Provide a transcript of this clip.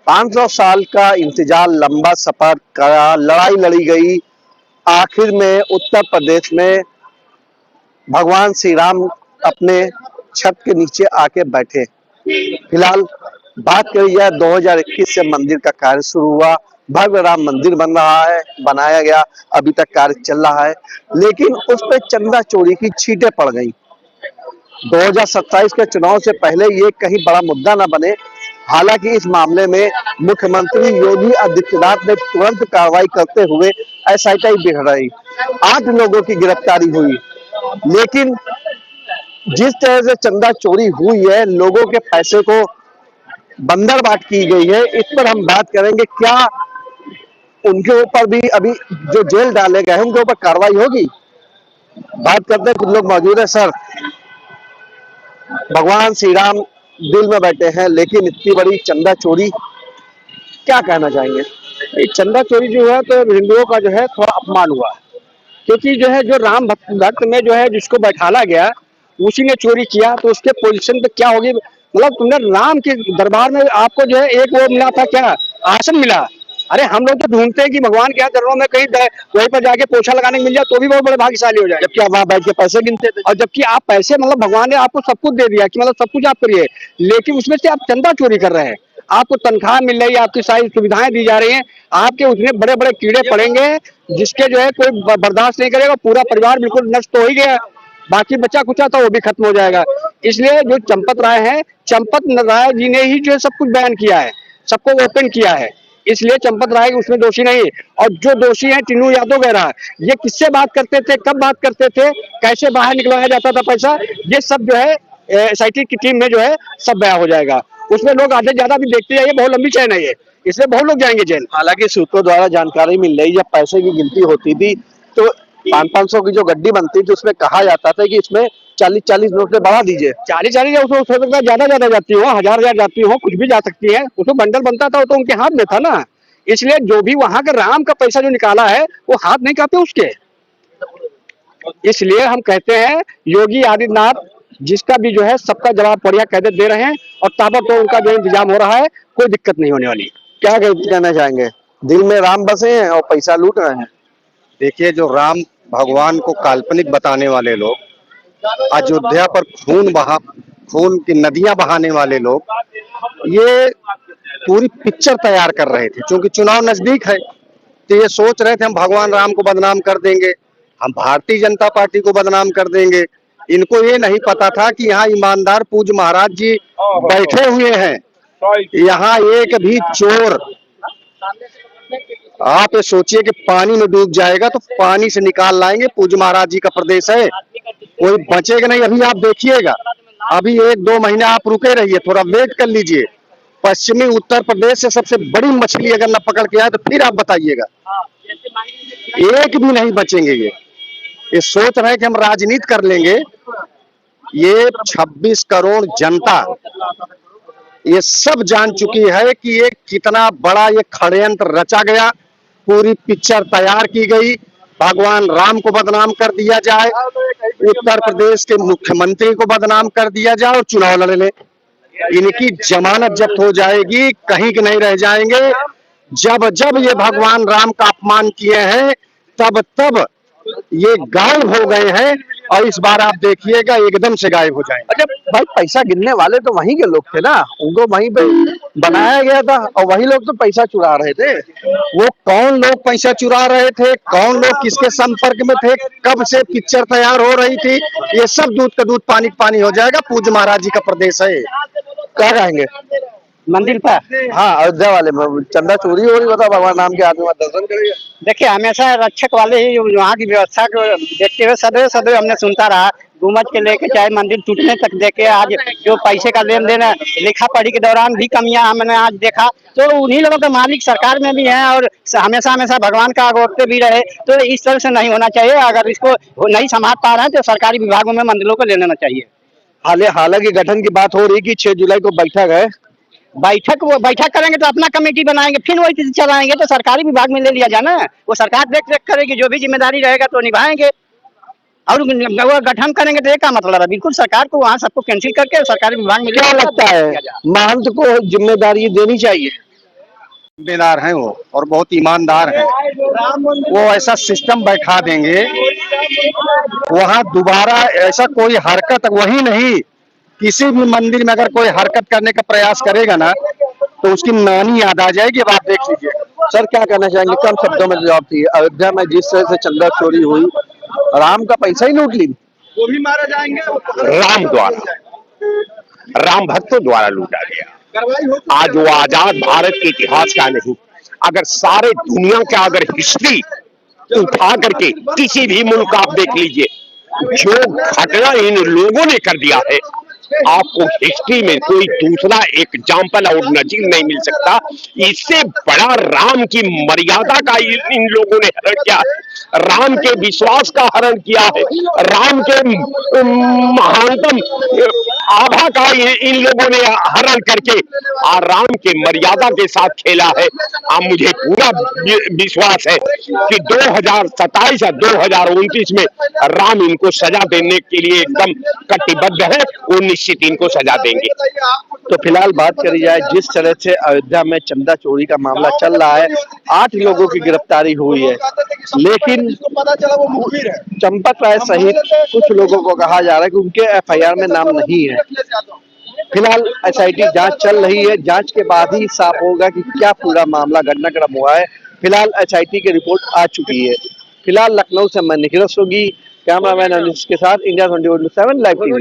500 साल का इंतजार, लंबा सफर करा, लड़ाई लड़ी गई, आखिर में उत्तर प्रदेश में भगवान श्री राम अपने छत के नीचे आके बैठे। फिलहाल बात करी जाए 2021 से मंदिर का कार्य शुरू हुआ, भव्य राम मंदिर बन रहा है, बनाया गया, अभी तक कार्य चल रहा है, लेकिन उस पर चंदा चोरी की छींटें पड़ गई। 2027 के चुनाव से पहले ये कहीं बड़ा मुद्दा न बने। हालांकि इस मामले में मुख्यमंत्री योगी आदित्यनाथ ने तुरंत कार्रवाई करते हुए एसआईटी बिगड़ाई, 8 लोगों की गिरफ्तारी हुई। लेकिन जिस तरह से चंदा चोरी हुई है, लोगों के पैसे को बंदरबाट की गई है, इस पर हम बात करेंगे। क्या उनके ऊपर भी अभी जो जेल डाले गए हैं उनके ऊपर कार्रवाई होगी? बात करते हैं, कुछ लोग मौजूद है। सर, भगवान श्री राम दिल में बैठे हैं, लेकिन इतनी बड़ी चंदा चोरी, क्या कहना चाहेंगे? ये चंदा चोरी जो है तो हिंदुओं का जो है थोड़ा अपमान हुआ, क्योंकि जो है जो राम भक्त में जो है जिसको बैठाला गया उसी ने चोरी किया, तो उसके पोजीशन पे क्या होगी? मतलब तुमने राम के दरबार में आपको जो है एक वो मिला था, क्या आसन मिला? अरे हम लोग तो ढूंढते हैं कि भगवान के यहाँ दरबार में कहीं वहीं पर जाके पोछा लगाने को मिल जाए तो भी बहुत बड़े भाग्यशाली हो जाए, जबकि आप वहां बैठ के पैसे गिनते थे। और जबकि आप पैसे मतलब भगवान ने आपको सब कुछ दे दिया कि मतलब सब कुछ आप करिए, लेकिन उसमें से आप चंदा चोरी कर रहे हैं। आपको तनख्वाह मिल रही है, आपकी सारी सुविधाएं दी जा रही हैं, आपके उसमें बड़े बड़े कीड़े पड़ेंगे जिसके जो है कोई बर्दाश्त नहीं करेगा, पूरा परिवार बिल्कुल नष्ट हो ही गया, बाकी बचा कुचा था वो भी खत्म हो जाएगा। इसलिए जो चंपत राय है, चंपत राय जी ने ही जो है सब कुछ बयान किया है, सबको ओपन किया है, इसलिए चंपत राय उसमें दोषी नहीं। और जो दोषी है टिन्नू यादव वगैरह, ये किससे बात करते थे, कब बात करते थे, कैसे बाहर निकलवाया जाता था पैसा, ये सब जो है एसआईटी की टीम में जो है सब बयान हो जाएगा। उसमें लोग आधे ज्यादा भी देखते जाइए, बहुत लंबी चैन है ये, इसलिए बहुत लोग जाएंगे जेल। हालांकि सूत्रों द्वारा जानकारी मिल रही, जब पैसे की गिनती होती थी तो 500 की जो गड्डी बनती थी उसमें कहा जाता था कि इसमें 40-40 नोट से बढ़ा दीजिए। 40 उसमें हो सकता है ज्यादा ज्यादा जाती हो, 1000 जाती हो, कुछ भी जा सकती है, उसमें बंडल बनता था वो तो उनके हाथ में था ना। इसलिए जो भी वहां का राम का पैसा जो निकाला है वो हाथ नहीं कांपे उसके। इसलिए हम कहते हैं योगी आदित्यनाथ जिसका भी जो है सबका जवाब बढ़िया कायदे दे रहे हैं और ताबड़तोड़ उनका जो इंतजाम हो रहा है, कोई दिक्कत नहीं होने वाली। क्या कहना चाहेंगे? दिल में राम बसे हैं और पैसा लूट रहे हैं। देखिए, जो राम भगवान को काल्पनिक बताने वाले लोग, अयोध्या पर खून की नदियां बहाने वाले लोग, ये पूरी पिक्चर तैयार कर रहे थे। क्योंकि चुनाव नजदीक है तो ये सोच रहे थे हम भगवान राम को बदनाम कर देंगे, हम भारतीय जनता पार्टी को बदनाम कर देंगे। इनको ये नहीं पता था कि यहाँ ईमानदार पूज्य महाराज जी बैठे हुए हैं, यहाँ एक भी चोर, आप ये सोचिए कि पानी में डूब जाएगा तो पानी से निकाल लाएंगे। पूज्य महाराज जी का प्रदेश है, कोई बचेगा नहीं। अभी आप देखिएगा, अभी 1-2 महीने आप रुके रहिए, थोड़ा वेट कर लीजिए। पश्चिमी उत्तर प्रदेश से सबसे बड़ी मछली अगर न पकड़ के आए तो फिर आप बताइएगा, एक भी नहीं बचेंगे। ये सोच रहे हैं कि हम राजनीति कर लेंगे। ये 26 करोड़ जनता ये सब जान चुकी है कि ये कितना बड़ा ये षड्यंत्र रचा गया, पूरी पिक्चर तैयार की गई। भगवान राम को बदनाम कर दिया जाए, उत्तर प्रदेश के मुख्यमंत्री को बदनाम कर दिया जाए और चुनाव लड़ ले। इनकी जमानत जब्त हो जाएगी, कहीं के नहीं रह जाएंगे। जब जब ये भगवान राम का अपमान किए हैं तब तब ये गायब हो गए हैं और इस बार आप देखिएगा एकदम से गायब हो जाएंगे। अच्छा भाई, पैसा गिनने वाले तो वहीं के लोग थे ना, उनको वहीं पे बनाया गया था और वही लोग तो पैसा चुरा रहे थे। वो कौन लोग पैसा चुरा रहे थे, कौन लोग किसके संपर्क में थे, कब से पिक्चर तैयार हो रही थी, ये सब दूध का दूध पानी का पानी हो जाएगा। पूज्य महाराज जी का प्रदेश है। क्या कहेंगे मंदिर पर? हाँ, अयोध्या वाले में चंदा चोरी हो रही, बताओ भगवान राम के आदमी दर्शन करेगा। देखिए, हमेशा रक्षक वाले ही वहाँ की व्यवस्था को देखते हुए सदैव सदैव हमने सुनता रहा, गुम्बद के लेके चाहे मंदिर टूटने तक देखे। आज जो पैसे का लेन देन है, लिखा पढ़ी के दौरान भी कमियां हमने आज देखा, तो उन्हीं लोगों का मालिक सरकार में भी है और हमेशा हमेशा भगवान का अगोरते भी रहे। तो इस तरह से नहीं होना चाहिए। अगर इसको नहीं संभाल पा रहे हैं तो सरकारी विभागों में मंदिरों को ले लेना चाहिए। हालांकि गठन की बात हो रही कि 6 जुलाई को बैठक है। वो बैठक करेंगे तो अपना कमेटी बनाएंगे, फिर वही चलाएंगे, तो सरकारी विभाग में ले लिया जाना। वो सरकार देख रेख करेगी, जो भी जिम्मेदारी रहेगा तो निभाएंगे। और वो गठन करेंगे तो क्या मतलब है? बिल्कुल सरकार को वहाँ सबको कैंसिल करके सरकारी विभाग में। क्या लगता है महंत को जिम्मेदारी देनी चाहिए? जिम्मेदार हैं वो और बहुत ईमानदार हैं। वो ऐसा सिस्टम बैठा देंगे वहां दोबारा ऐसा कोई हरकत वही नहीं, किसी भी मंदिर में अगर कोई हरकत करने का प्रयास करेगा ना तो उसकी नानी याद आ जाएगी। अब आप देख लीजिए। सर क्या कहना चाहेंगे, कम शब्दों में जवाब दिए। अयोध्या में जिस तरह से चंदा चोरी हुई, राम का पैसा ही लूट ली, वो भी मारे जाएंगे। राम द्वारा, राम भक्तों द्वारा लूटा गया। आज वो आजाद भारत के इतिहास का नहीं, अगर सारे दुनिया का अगर हिस्ट्री उठा करके किसी भी मुल्क आप देख लीजिए, जो घटना इन लोगों ने कर दिया है, आपको हिस्ट्री में कोई दूसरा एग्जाम्पल और नजीर नहीं मिल सकता। इससे बड़ा राम की मर्यादा का इन लोगों ने हरण किया है, राम के विश्वास का हरण किया है, राम के महानतम आभा का इन लोगों ने हरण करके राम के मर्यादा के साथ खेला है। मुझे पूरा विश्वास है कि 2027 या 2029 में राम इनको सजा देने के लिए एकदम कटिबद्ध है, वो निश्चित इनको सजा देंगे। तो फिलहाल बात करी जाए, जिस तरह से अयोध्या में चंदा चोरी का मामला चल रहा है, 8 लोगों की गिरफ्तारी हुई है, लेकिन चंपत राय सहित कुछ लोगों को कहा जा रहा है कि उनके एफआईआर में नाम नहीं है। फिलहाल एसआईटी जांच चल रही है, जांच के बाद ही साफ होगा कि क्या पूरा मामला घटनाक्रम हुआ है। फिलहाल एसआईटी की रिपोर्ट आ चुकी है। फिलहाल लखनऊ से मैं निखिल सोगी, कैमरामैन अनिश के साथ, इंडिया 24/7 लाइव टीवी।